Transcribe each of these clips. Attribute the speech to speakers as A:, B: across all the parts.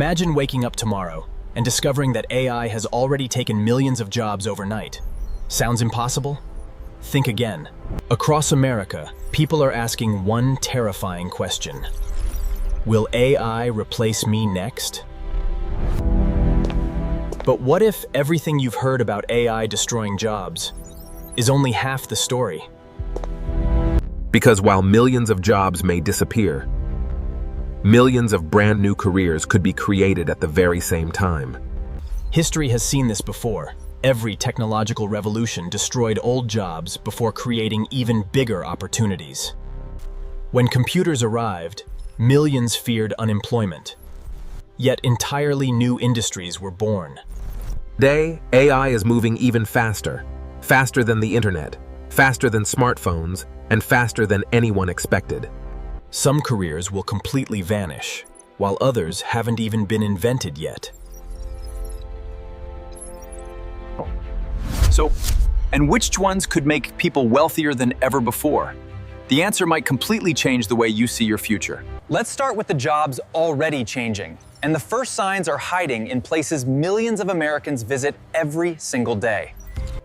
A: Imagine waking up tomorrow and discovering that AI has already taken millions of jobs overnight. Sounds impossible? Think again. Across America, people are asking one terrifying question. Will AI replace me next? But what if everything you've heard about AI destroying jobs is only half the story?
B: Because while millions of jobs may disappear, millions of brand new careers could be created at the very same time.
A: History has seen this before. Every technological revolution destroyed old jobs before creating even bigger opportunities. When computers arrived, millions feared unemployment. Yet entirely new industries were born.
B: Today, AI is moving even faster. Faster than the internet, faster than smartphones, and faster than anyone expected.
A: Some careers will completely vanish, while others haven't even been invented yet.
C: And which ones could make people wealthier than ever before? The answer might completely change the way you see your future.
D: Let's start with the jobs already changing. And the first signs are hiding in places millions of Americans visit every single day.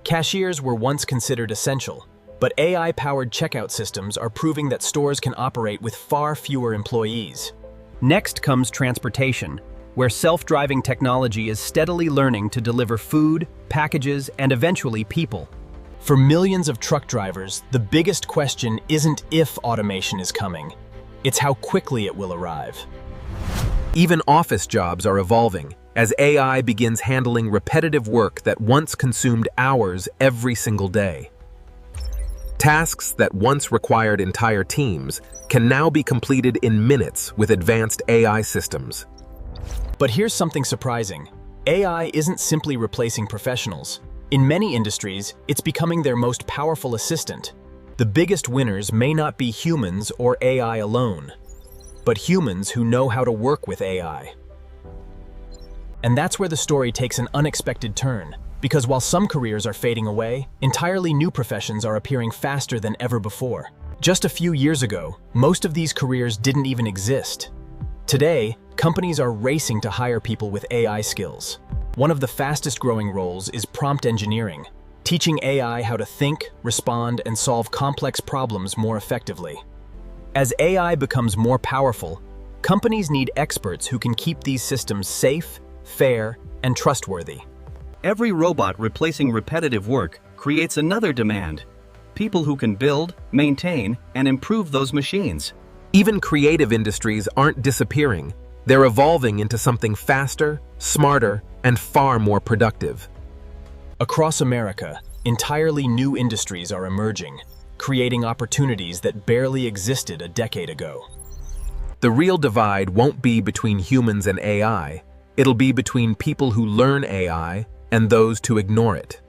A: Cashiers were once considered essential, but AI-powered checkout systems are proving that stores can operate with far fewer employees.
E: Next comes transportation, where self-driving technology is steadily learning to deliver food, packages, and eventually people.
A: For millions of truck drivers, the biggest question isn't if automation is coming, it's how quickly it will arrive.
B: Even office jobs are evolving as AI begins handling repetitive work that once consumed hours every single day. Tasks that once required entire teams can now be completed in minutes with advanced AI systems.
A: But here's something surprising. AI isn't simply replacing professionals. In many industries, it's becoming their most powerful assistant. The biggest winners may not be humans or AI alone, but humans who know how to work with AI. And that's where the story takes an unexpected turn, because while some careers are fading away, entirely new professions are appearing faster than ever before. Just a few years ago, most of these careers didn't even exist. Today, companies are racing to hire people with AI skills. One of the fastest growing roles is prompt engineering, teaching AI how to think, respond, and solve complex problems more effectively. As AI becomes more powerful, companies need experts who can keep these systems safe, fair, and trustworthy.
E: Every robot replacing repetitive work creates another demand. People who can build, maintain, and improve those machines.
B: Even creative industries aren't disappearing. They're evolving into something faster, smarter, and far more productive.
A: Across America, entirely new industries are emerging, creating opportunities that barely existed a decade ago.
B: The real divide won't be between humans and AI. It'll be between people who learn AI and those to ignore it.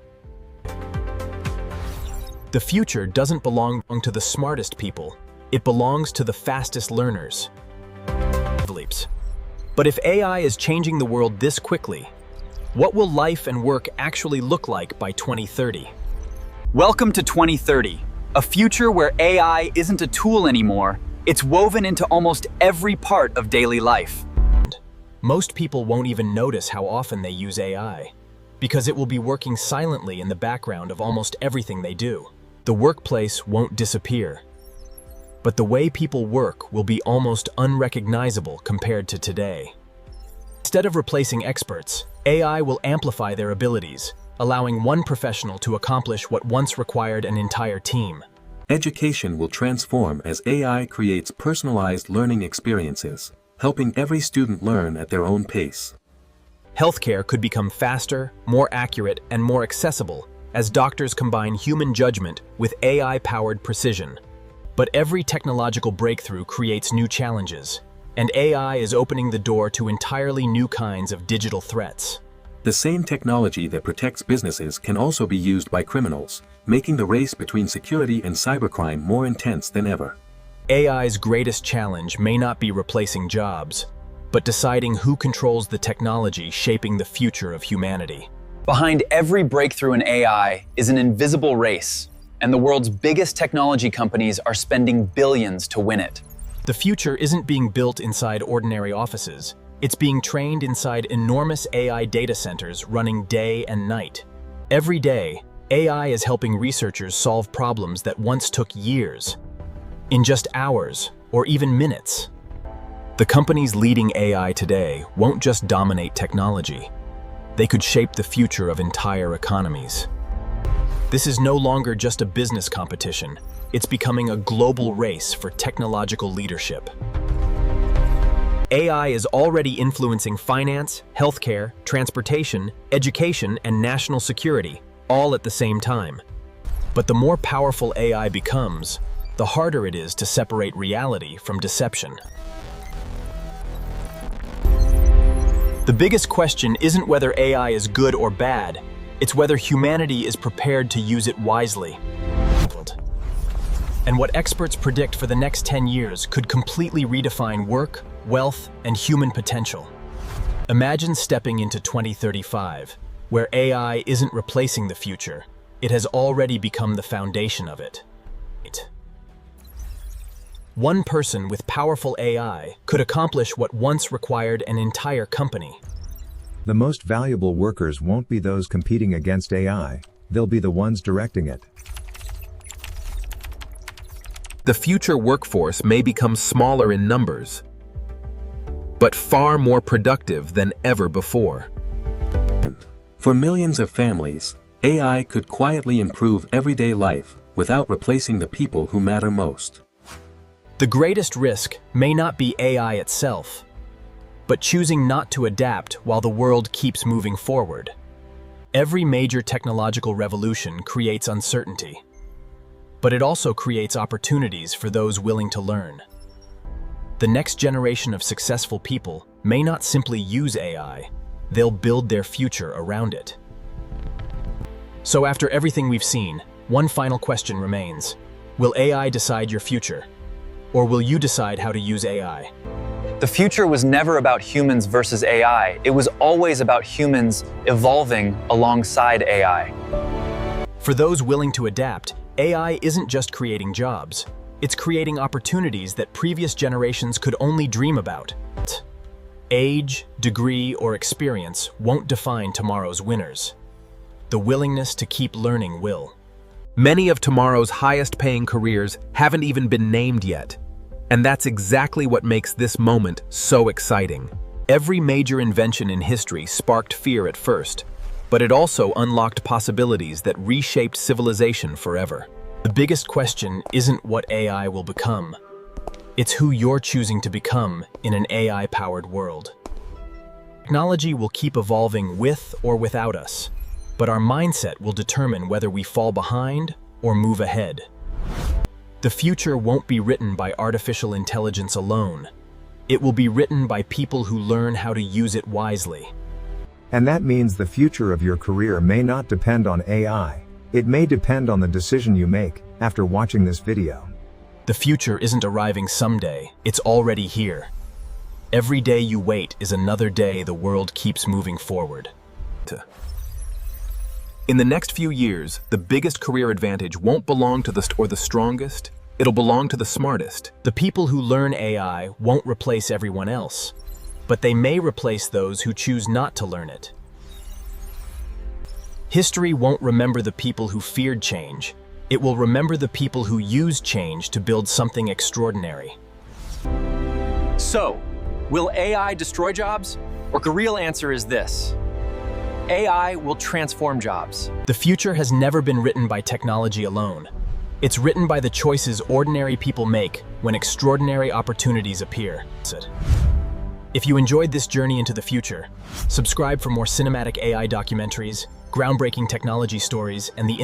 A: The future doesn't belong to the smartest people. It belongs to the fastest learners. But if AI is changing the world this quickly, what will life and work actually look like by 2030?
C: Welcome to 2030, a future where AI isn't a tool anymore. It's woven into almost every part of daily life.
A: Most people won't even notice how often they use AI, because it will be working silently in the background of almost everything they do. The workplace won't disappear, but the way people work will be almost unrecognizable compared to today. Instead of replacing experts, AI will amplify their abilities, allowing one professional to accomplish what once required an entire team.
F: Education will transform as AI creates personalized learning experiences, helping every student learn at their own pace.
A: Healthcare could become faster, more accurate, and more accessible as doctors combine human judgment with AI-powered precision. But every technological breakthrough creates new challenges, and AI is opening the door to entirely new kinds of digital threats.
F: The same technology that protects businesses can also be used by criminals, making the race between security and cybercrime more intense than ever.
A: AI's greatest challenge may not be replacing jobs, but deciding who controls the technology shaping the future of humanity.
D: Behind every breakthrough in AI is an invisible race, and the world's biggest technology companies are spending billions to win it.
A: The future isn't being built inside ordinary offices. It's being trained inside enormous AI data centers running day and night. Every day, AI is helping researchers solve problems that once took years, in just hours or even minutes. The companies leading AI today won't just dominate technology. They could shape the future of entire economies. This is no longer just a business competition. It's becoming a global race for technological leadership. AI is already influencing finance, healthcare, transportation, education, and national security, all at the same time. But the more powerful AI becomes, the harder it is to separate reality from deception. The biggest question isn't whether AI is good or bad, it's whether humanity is prepared to use it wisely. And what experts predict for the next 10 years could completely redefine work, wealth, and human potential. Imagine stepping into 2035, where AI isn't replacing the future, it has already become the foundation of it. One person with powerful AI could accomplish what once required an entire company.
G: The most valuable workers won't be those competing against AI, they'll be the ones directing it.
B: The future workforce may become smaller in numbers, but far more productive than ever before.
F: For millions of families, AI could quietly improve everyday life without replacing the people who matter most.
A: The greatest risk may not be AI itself, but choosing not to adapt while the world keeps moving forward. Every major technological revolution creates uncertainty, but it also creates opportunities for those willing to learn. The next generation of successful people may not simply use AI, they'll build their future around it. So after everything we've seen, one final question remains. Will AI decide your future? Or will you decide how to use AI?
D: The future was never about humans versus AI. It was always about humans evolving alongside AI.
A: For those willing to adapt, AI isn't just creating jobs. It's creating opportunities that previous generations could only dream about. Age, degree, or experience won't define tomorrow's winners. The willingness to keep learning will.
B: Many of tomorrow's highest-paying careers haven't even been named yet. And that's exactly what makes this moment so exciting. Every major invention in history sparked fear at first, but it also unlocked possibilities that reshaped civilization forever. The biggest question isn't what AI will become. It's who you're choosing to become in an AI-powered world. Technology will keep evolving with or without us, but our mindset will determine whether we fall behind or move ahead. The future won't be written by artificial intelligence alone. It will be written by people who learn how to use it wisely.
G: And that means the future of your career may not depend on AI. It may depend on the decision you make after watching this video.
A: The future isn't arriving someday, it's already here. Every day you wait is another day the world keeps moving forward.
B: In the next few years, the biggest career advantage won't belong to the strongest, it'll belong to the smartest.
A: The people who learn AI won't replace everyone else, but they may replace those who choose not to learn it. History won't remember the people who feared change. It will remember the people who used change to build something extraordinary.
D: So, will AI destroy jobs? Or the real answer is this: AI will transform jobs.
A: The future has never been written by technology alone. It's written by the choices ordinary people make when extraordinary opportunities appear. If you enjoyed this journey into the future, subscribe for more cinematic AI documentaries, groundbreaking technology stories, and the